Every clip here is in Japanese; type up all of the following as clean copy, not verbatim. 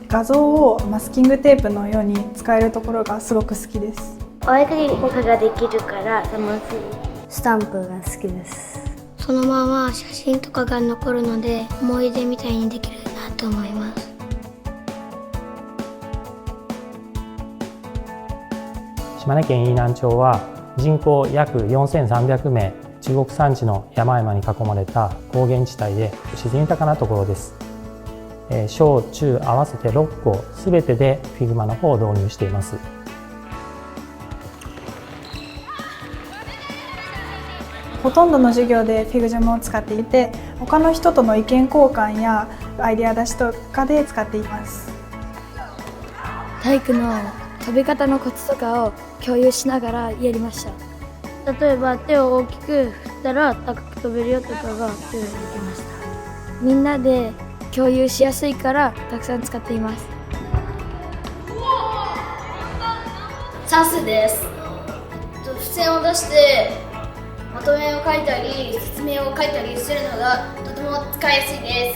画像をマスキングテープのように使えるところがすごく好きです。お絵描きとかができるから楽しい。スタンプが好きです。そのまま写真とかが残るので思い出みたいにできるなと思います。島根県飯南町は人口約4300名、中国山地の山々に囲まれた高原地帯で自然豊かなところです。小中合わせて6校すべてで Figma の方を導入しています。ほとんどの授業で FigJam を使っていて、他の人との意見交換やアイデア出しとかで使っています。体育の飛び方のコツとかを共有しながらやりました。例えば手を大きく振ったら高く飛べるよとかが共有できました。みんなで共有しやすいからたくさん使っています。算数です。付箋を出してまとめを書いたり説明を書いたりするのがとても使いやすいで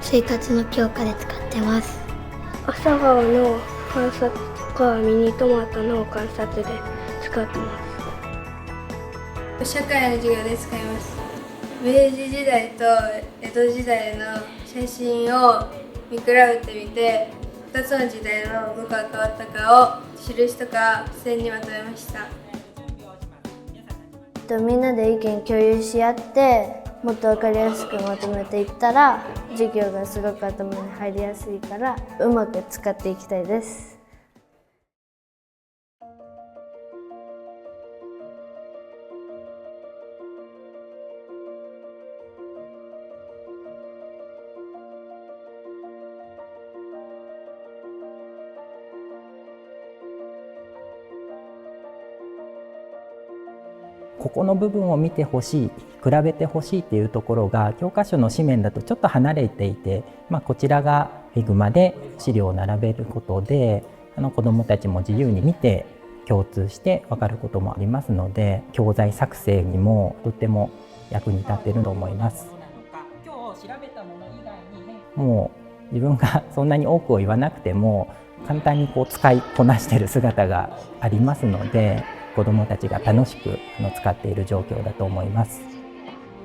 す。生活の教科で使ってます。朝顔の観察とかミニトマトの観察で使ってます。社会の授業で使います。明治時代と江戸時代の写真を見比べてみて、2つの時代のどこが変わったかを印とか付箋にまとめました。みんなで意見共有し合ってもっと分かりやすくまとめていったら授業がすごく頭に入りやすいからうまく使っていきたいです。ここの部分を見てほしい、比べてほしいっていうところが教科書の紙面だとちょっと離れていて、こちらが Figma で資料を並べることで子どもたちも自由に見て共通して分かることもありますので、教材作成にもとっても役に立っていると思います。もう自分がそんなに多くを言わなくても簡単に使いこなしている姿がありますので、子どもたちが楽しく使っている状況だと思います。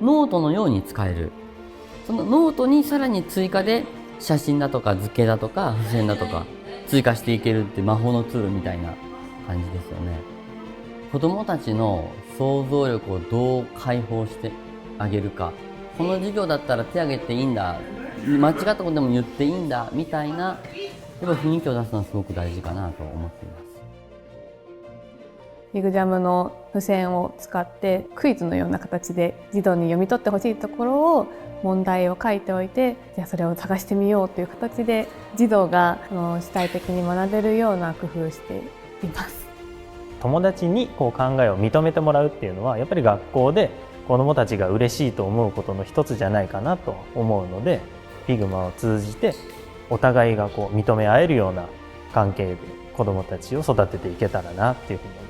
ノートのように使える。そのノートにさらに追加で写真だとか図形だとか付箋だとか追加していけるって魔法のツールみたいな感じですよね。子どもたちの想像力をどう解放してあげるか。この授業だったら手挙げていいんだ。間違ったことでも言っていいんだみたいなやっぱ雰囲気を出すのはすごく大事かなと思っています。FigJam の付箋を使ってクイズのような形で児童に読み取ってほしいところを問題を書いておいて、じゃあそれを探してみようという形で児童が主体的に学べるような工夫をしています。友達に考えを認めてもらうっていうのはやっぱり学校で子どもたちが嬉しいと思うことの一つじゃないかなと思うので、Figma を通じてお互いが認め合えるような関係で子どもたちを育てていけたらなっていうふうに思います。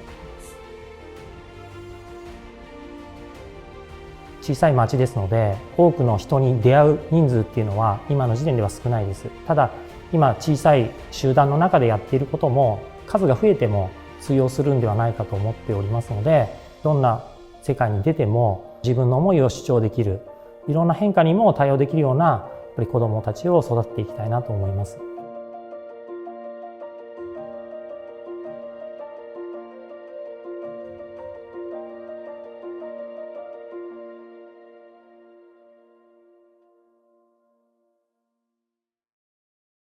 小さい町ですので多くの人に出会う人数っていうのは今の時点では少ないです。ただ今小さい集団の中でやっていることも数が増えても通用するんではないかと思っておりますので、どんな世界に出ても自分の思いを主張できる、いろんな変化にも対応できるようなやっぱり子どもたちを育てていきたいなと思います。